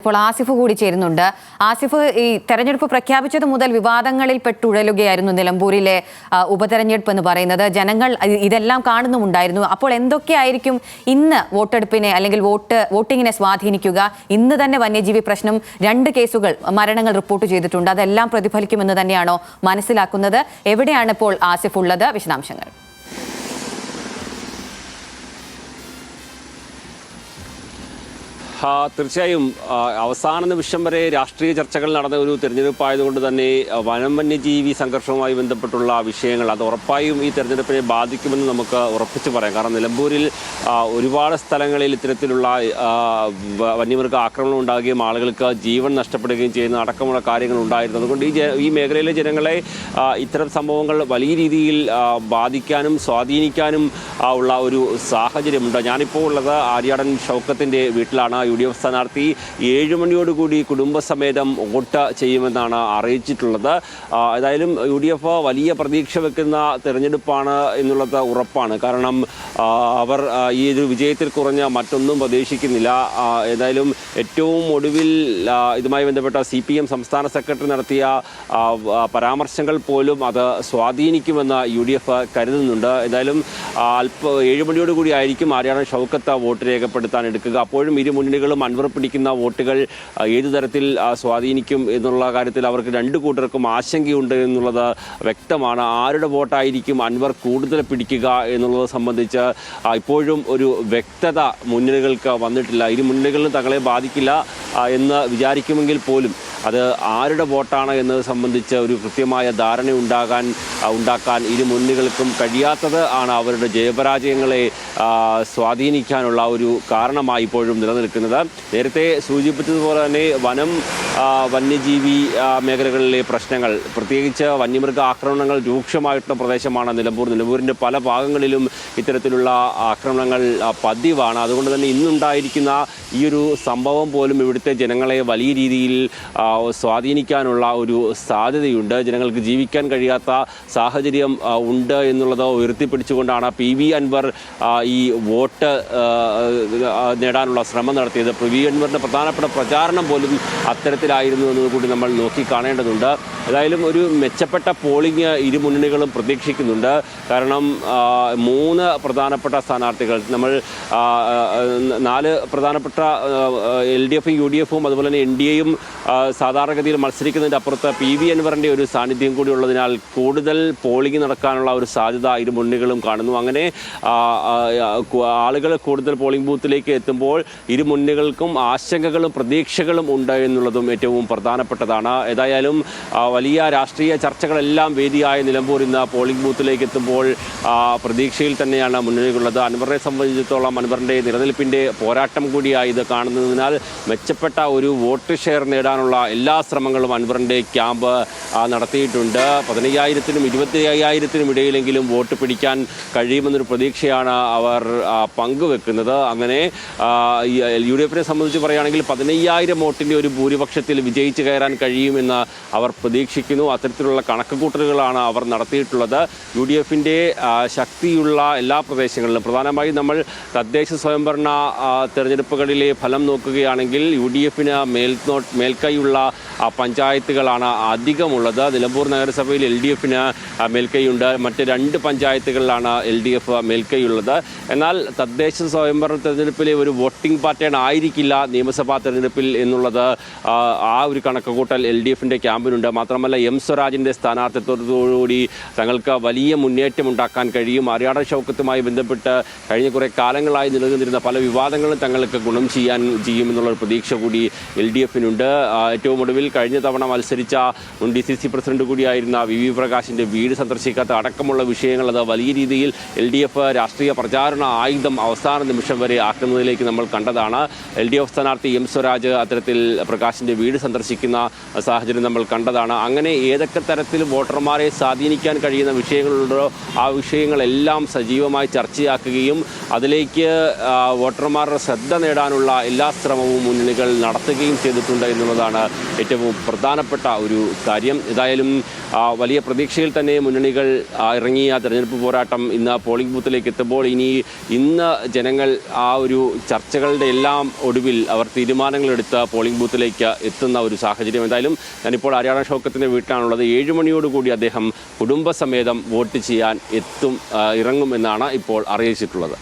ഇപ്പോൾ ആസിഫ് കൂടി ചേരുന്നുണ്ട്. ആസിഫ്, ഈ തെരഞ്ഞെടുപ്പ് പ്രഖ്യാപിച്ചത് മുതൽ വിവാദങ്ങളിൽ പെട്ടുഴലുകയായിരുന്നു നിലമ്പൂരിലെ ഉപതെരഞ്ഞെടുപ്പ് എന്ന് പറയുന്നത്. ജനങ്ങൾ ഇതെല്ലാം കാണുന്നുമുണ്ടായിരുന്നു. അപ്പോൾ എന്തൊക്കെയായിരിക്കും ഇന്ന് വോട്ടെടുപ്പിനെ അല്ലെങ്കിൽ വോട്ടിങ്ങിനെ സ്വാധീനിക്കുക? ഇന്ന് തന്നെ വന്യജീവി പ്രശ്നം 2 കേസുകൾ മരണങ്ങൾ റിപ്പോർട്ട് ചെയ്തിട്ടുണ്ട്. അതെല്ലാം പ്രതിഫലിക്കുമെന്ന് തന്നെയാണോ മനസ്സിലാക്കുന്നത്? എവിടെയാണ് ഇപ്പോൾ ആസിഫ് ഉള്ളത്? വിശദാംശങ്ങൾ. തീർച്ചയായും അവസാന നിമിഷം വരെ രാഷ്ട്രീയ ചർച്ചകൾ നടന്ന ഒരു തെരഞ്ഞെടുപ്പായതുകൊണ്ട് തന്നെ വന്യജീവി സംഘർഷവുമായി ബന്ധപ്പെട്ടുള്ള വിഷയങ്ങൾ അത് ഉറപ്പായും ഈ തെരഞ്ഞെടുപ്പിനെ ബാധിക്കുമെന്ന് നമുക്ക് ഉറപ്പിച്ച് പറയാം. കാരണം നിലമ്പൂരിൽ ഒരുപാട് സ്ഥലങ്ങളിൽ ഇത്തരത്തിലുള്ള വന്യമൃഗ ആക്രമണം ഉണ്ടാകുകയും ആളുകൾക്ക് ജീവൻ നഷ്ടപ്പെടുകയും ചെയ്യുന്ന അടക്കമുള്ള കാര്യങ്ങൾ ഉണ്ടായിരുന്നു. അതുകൊണ്ട് ഈ മേഖലയിലെ ജനങ്ങളെ ഇത്തരം സംഭവങ്ങൾ വലിയ രീതിയിൽ ബാധിക്കാനും സ്വാധീനിക്കാനും ഉള്ള ഒരു സാഹചര്യമുണ്ട്. ഞാനിപ്പോൾ ഉള്ളത് ആര്യാടൻ ഷൗക്കത്തിൻ്റെ വീട്ടിലാണ്. UDF സ്ഥാനാർത്ഥി 7 മണിയോടുകൂടി കുടുംബസമേതം വോട്ട് ചെയ്യുമെന്നാണ് അറിയിച്ചിട്ടുള്ളത്. ഏതായാലും UDF വലിയ പ്രതീക്ഷ വെക്കുന്ന തെരഞ്ഞെടുപ്പാണ് എന്നുള്ളത് ഉറപ്പാണ്. കാരണം അവർ ഈ ഒരു വിജയത്തിൽ കുറഞ്ഞ മറ്റൊന്നും പ്രതീക്ഷിക്കുന്നില്ല. ഏതായാലും ഏറ്റവും ഒടുവിൽ ഇതുമായി ബന്ധപ്പെട്ട CPM സംസ്ഥാന സെക്രട്ടറി നടത്തിയ പരാമർശങ്ങൾ പോലും അത് സ്വാധീനിക്കുമെന്ന് UDF കരുതുന്നുണ്ട്. ഏതായാലും 7 മണിയോടുകൂടി ആയിരിക്കും ആര്യാടൻ ഷൗക്കത്ത് വോട്ട് രേഖപ്പെടുത്താൻ എടുക്കുക. അപ്പോഴും ഇരു മുന്നണികളും അൻവർ പിടിക്കുന്ന വോട്ടുകൾ ഏതു തരത്തിൽ സ്വാധീനിക്കും എന്നുള്ള കാര്യത്തിൽ അവർക്ക് 2 കൂട്ടർക്കും ആശങ്കയുണ്ട് എന്നുള്ളത് വ്യക്തമാണ്. ആരുടെ വോട്ടായിരിക്കും അൻവർ കൂടുതൽ പിടിക്കുക എന്നുള്ളത് സംബന്ധിച്ച് ഇപ്പോഴും ഒരു വ്യക്തത മുന്നണികൾക്ക് വന്നിട്ടില്ല. ഇരു മുന്നണികളും തങ്ങളെ ബാധിക്കില്ല എന്ന് വിചാരിക്കുമെങ്കിൽ പോലും അത് ആരുടെ വോട്ടാണ് എന്നത് സംബന്ധിച്ച് ഒരു കൃത്യമായ ധാരണ ഉണ്ടാക്കാൻ ഇരു മുന്നണികൾക്കും കഴിയാത്തത് ആണ് അവരുടെ ജയപരാജയങ്ങളെ സ്വാധീനിക്കാനുള്ള ഒരു കാരണമായി ഇപ്പോഴും നിലനിൽക്കുന്നത്. നേരത്തെ സൂചിപ്പിച്ചതുപോലെ തന്നെ വന്യജീവി മേഖലകളിലെ പ്രശ്നങ്ങൾ, പ്രത്യേകിച്ച് വന്യമൃഗ ആക്രമണങ്ങൾ രൂക്ഷമായിട്ടുള്ള പ്രദേശമാണ് നിലമ്പൂരിൻ്റെ പല ഭാഗങ്ങളിലും ഇത്തരത്തിലുള്ള ആക്രമണങ്ങൾ പതിവാണ്. അതുകൊണ്ട് തന്നെ ഇന്നുണ്ടായിരിക്കുന്ന ഈ ഒരു സംഭവം പോലും ഇവിടുത്തെ ജനങ്ങളെ വലിയ രീതിയിൽ സ്വാധീനിക്കാനുള്ള ഒരു സാധ്യതയുണ്ട്. ജനങ്ങൾക്ക് ജീവിക്കാൻ കഴിയാത്ത സാഹചര്യം ഉണ്ട് എന്നുള്ളത് ഉയർത്തിപ്പിടിച്ചുകൊണ്ടാണ് PV അൻവർ ഈ വോട്ട് നേടാനുള്ള ശ്രമം നടത്തിയത്. PV അൻവറിൻ്റെ പ്രധാനപ്പെട്ട പ്രചാരണം പോലും അത്തരത്തിലായിരുന്നു എന്നതുകൂടി നമ്മൾ നോക്കിക്കാണേണ്ടതുണ്ട്. ഏതായാലും ഒരു മെച്ചപ്പെട്ട പോളിംഗ് ഇരു മുന്നണികളും പ്രതീക്ഷിക്കുന്നുണ്ട്. കാരണം 3 പ്രധാനപ്പെട്ട സ്ഥാനാർത്ഥികൾ, നമ്മൾ 4 പ്രധാനപ്പെട്ട LDF-ഉം UDF-ഉം അതുപോലെ തന്നെ NDA-യും സാധാരണഗതിയിൽ മത്സരിക്കുന്നതിൻ്റെ അപ്പുറത്ത് PV അൻവറിൻ്റെ ഒരു സാന്നിധ്യം കൂടി ഉള്ളതിനാൽ കൂടുതൽ പോളിംഗ് നടക്കാനുള്ള ഒരു സാധ്യത ഇരു മുന്നണികളും കാണുന്നു. അങ്ങനെ ആളുകൾ കൂടുതൽ പോളിംഗ് ബൂത്തിലേക്ക് എത്തുമ്പോൾ ഇരു മുന്നണികൾക്കും ആശങ്കകളും പ്രതീക്ഷകളും ഉണ്ട് എന്നുള്ളതും ഏറ്റവും പ്രധാനപ്പെട്ടതാണ്. ഏതായാലും വലിയ രാഷ്ട്രീയ ചർച്ചകളെല്ലാം വേദിയായ നിലമ്പൂർ ഇന്ന് പോളിംഗ് ബൂത്തിലേക്ക് എത്തുമ്പോൾ പ്രതീക്ഷയിൽ തന്നെയാണ് മുന്നണികളുള്ളത്. അൻവറിനെ സംബന്ധിച്ചിടത്തോളം അൻവറിൻ്റെ നിലനിൽപ്പിൻ്റെ പോരാട്ടം കൂടിയായി ഇത് കാണുന്നതിനാൽ മെച്ചപ്പെട്ട ഒരു വോട്ട് ഷെയർ നേടാനുള്ള എല്ലാ ശ്രമങ്ങളും അൻവറിൻ്റെ ക്യാമ്പ് നടത്തിയിട്ടുണ്ട്. 15,000-നും 25,000-നും ഇടയിലെങ്കിലും വോട്ട് പിടിക്കാൻ കഴിയുമെന്നൊരു പ്രതീക്ഷയാണ് അവർ പങ്കുവെക്കുന്നത്. അങ്ങനെ UDF-നെ സംബന്ധിച്ച് പറയുകയാണെങ്കിൽ 15,000 വോട്ടിൻ്റെ ഒരു ഭൂരിപക്ഷത്തിൽ വിജയിച്ച് കയറാൻ കഴിയുമെന്ന് അവർ പ്രതീക്ഷിക്കുന്നു. അത്തരത്തിലുള്ള കണക്കുകൂട്ടലുകളാണ് അവർ നടത്തിയിട്ടുള്ളത്. UDF-ൻ്റെ ശക്തിയുള്ള എല്ലാ പ്രദേശങ്ങളിലും, പ്രധാനമായും നമ്മൾ തദ്ദേശ സ്വയംഭരണ തെരഞ്ഞെടുപ്പുകളിലെ ഫലം നോക്കുകയാണെങ്കിൽ UDF-ന് മേൽക്കൈയുള്ള പഞ്ചായത്തുകളാണ് അധികമുള്ളത്. നിലമ്പൂർ നഗരസഭയിൽ LDF-ന് മേൽക്കൈയുണ്ട്. മറ്റ് 2 പഞ്ചായത്തുകളിലാണ് LDF മേൽക്കൈയുള്ളത്. എന്നാൽ തദ്ദേശ സ്വയംഭരണ തെരഞ്ഞെടുപ്പിലെ ഒരു വോട്ടിംഗ് പാറ്റേൺ ആയിരിക്കില്ല നിയമസഭാ തെരഞ്ഞെടുപ്പിൽ എന്നുള്ളത് ആ ഒരു കണക്കുകൂട്ടൽ LDF-ൻ്റെ ക്യാമ്പിനുണ്ട്. മാത്രമല്ല സ്വരാജിൻ്റെ സ്ഥാനാർത്ഥിത്വത്തോടുകൂടി തങ്ങൾക്ക് വലിയ മുന്നേറ്റം ഉണ്ടാക്കാൻ കഴിയും. ആര്യാടൻ ഷൗക്കത്തുമായി ബന്ധപ്പെട്ട് കഴിഞ്ഞ കുറേ കാലങ്ങളായി നിലനിന്നിരുന്ന പല വിവാദങ്ങളും തങ്ങൾക്ക് ഗുണം ചെയ്യുമെന്നുള്ളൊരു പ്രതീക്ഷ കൂടി LDF-നുണ്ട്. ഏറ്റവും ഒടുവിൽ കഴിഞ്ഞ തവണ മത്സരിച്ച മുൻ DCC പ്രസിഡന്റ് കൂടിയായിരുന്ന VV പ്രകാശിൻ്റെ വീട് സന്ദർശിക്കാത്ത അടക്കമുള്ള വിഷയങ്ങൾ അത് വലിയ രീതിയിൽ LDF രാഷ്ട്രീയ പ്രചാരണ ആയുധം അവസാന നിമിഷം വരെ ആക്കുന്നതിലേക്ക് നമ്മൾ കണ്ടതാണ്. LDF സ്ഥാനാർത്ഥി സ്വരാജ് അത്തരത്തിൽ പ്രകാശിൻ്റെ വീട് സന്ദർശിക്കുന്ന സാഹചര്യം നമ്മൾ കണ്ടതാണ്. അങ്ങനെ ഏതൊക്കെ തരത്തിൽ വോട്ടർമാരെ സ്വാധീനിക്കാൻ കഴിയുന്ന വിഷയങ്ങളുണ്ടോ ആ വിഷയങ്ങളെല്ലാം സജീവമായി ചർച്ചയാക്കുകയും അതിലേക്ക് വോട്ടർമാരുടെ ശ്രദ്ധ നേടാനുള്ള എല്ലാ ശ്രമവും മുന്നണികൾ നടത്തുകയും ചെയ്തിട്ടുണ്ട് എന്നുള്ളതാണ് ഏറ്റവും പ്രധാനപ്പെട്ട ഒരു കാര്യം. ഏതായാലും വലിയ പ്രതീക്ഷയിൽ തന്നെ മുന്നണികൾ ഇറങ്ങിയ തെരഞ്ഞെടുപ്പ് പോരാട്ടം ഇന്ന് പോളിംഗ് ബൂത്തിലേക്ക് എത്തുമ്പോൾ ഇന്ന് ജനങ്ങൾ ആ ഒരു ചർച്ചകളുടെ എല്ലാം ഒടുവിൽ അവർ തീരുമാനങ്ങളെടുത്ത് പോളിംഗ് ബൂത്തിലേക്ക് എത്തുന്ന ഒരു സാഹചര്യം. എന്തായാലും ഞാനിപ്പോൾ ആര്യാടൻ ഷൗക്കത്തിൻ്റെ വീട്ടിലാണുള്ളത്. 7 മണിയോടുകൂടി അദ്ദേഹം കുടുംബസമേതം വോട്ട് ചെയ്യാൻ ഇറങ്ങും എന്നാണ് ഇപ്പോൾ അറിയിച്ചിട്ടുള്ളത്.